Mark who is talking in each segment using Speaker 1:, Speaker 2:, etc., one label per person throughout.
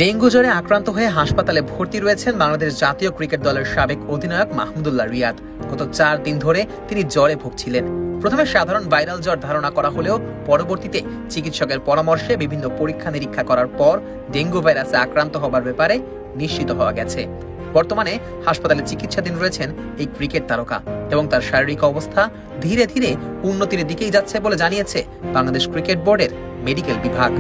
Speaker 1: Dengue জ্বরে আক্রান্ত হয়ে হাসপাতালে ভর্তি রয়েছেন বাংলাদেশ জাতীয় ক্রিকেট দলের সাবেক অধিনায়ক মাহমুদুল্লাহ রিয়াদ। গত 4 দিন ধরে তিনি জ্বরে ভুগছিলেন। প্রথমে সাধারণ ভাইরাল জ্বর ধারণা করা হলেও পরবর্তীতে চিকিৎসকের পরামর্শে বিভিন্ন পরীক্ষা নিরীক্ষা করার পর ডেঙ্গু ভাইরাসে আক্রান্ত হবার ব্যাপারে নিশ্চিত হওয়া গেছে। বর্তমানে হাসপাতালে চিকিৎসাধীন রয়েছেন এই ক্রিকেট তারকা এবং তার শারীরিক অবস্থা ধীরে ধীরে উন্নতির দিকেই যাচ্ছে বলে জানিয়েছে বাংলাদেশ ক্রিকেট বোর্ডের মেডিকেল বিভাগ।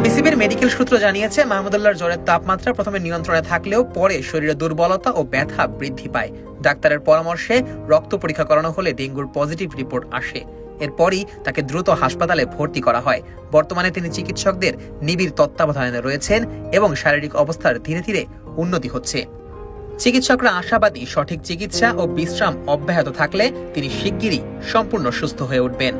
Speaker 1: বিসিবির মেডিকেল সূত্র জানিয়েছে, মাহমুদুল্লাহর জ্বরের তাপমাত্রা প্রথমে নিয়ন্ত্রণে থাকলেও পরে শরীরে দুর্বলতা ও ব্যথা বৃদ্ধি পায়। ডাক্তারের পরামর্শে রক্ত পরীক্ষা করানো হলে ডেঙ্গুর পজিটিভ রিপোর্ট আসে। এরপরই তাকে দ্রুত হাসপাতালে ভর্তি করা হয়। বর্তমানে তিনি চিকিৎসকদের নিবিড় তত্ত্বাবধানে রয়েছেন এবং শারীরিক অবস্থার ধীরে ধীরে উন্নতি হচ্ছে। চিকিৎসকরা আশাবাদী সঠিক চিকিৎসা ও বিশ্রাম অব্যাহত থাকলে তিনি শিগগিরই সম্পূর্ণ সুস্থ হয়ে উঠবেন।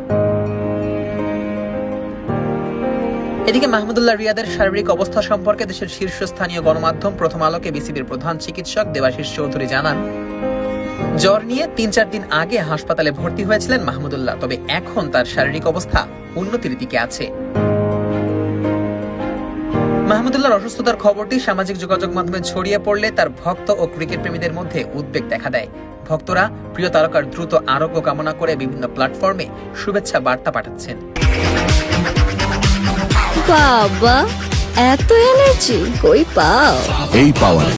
Speaker 1: এদিকে মাহমুদুল্লাহ রিয়াদের শারীরিক অবস্থা সম্পর্কে দেশের শীর্ষস্থানীয় গণমাধ্যম প্রথম আলোকে বিসিবির প্রধান চিকিৎসক দেবাশিস চৌধুরী জানান, জ্বর নিয়ে 3-4 দিন আগে হাসপাতালে ভর্তি হয়েছিলেন মাহমুদুল্লাহ, তবে এখন তার শারীরিক অবস্থা উন্নতির দিকে আছে। মাহমুদুল্লাহর অসুস্থতার খবরটি সামাজিক যোগাযোগ মাধ্যমে ছড়িয়ে পড়লে তার ভক্ত ও ক্রিকেট প্রেমীদের মধ্যে উদ্বেগ দেখা দেয়। ভক্তরা প্রিয় তারকার দ্রুত আরোগ্য কামনা করে বিভিন্ন প্ল্যাটফর্মে শুভেচ্ছা বার্তা পাঠাচ্ছেন।
Speaker 2: বাবা, এত এনার্জি কই পাও?
Speaker 3: এই পাওয়ার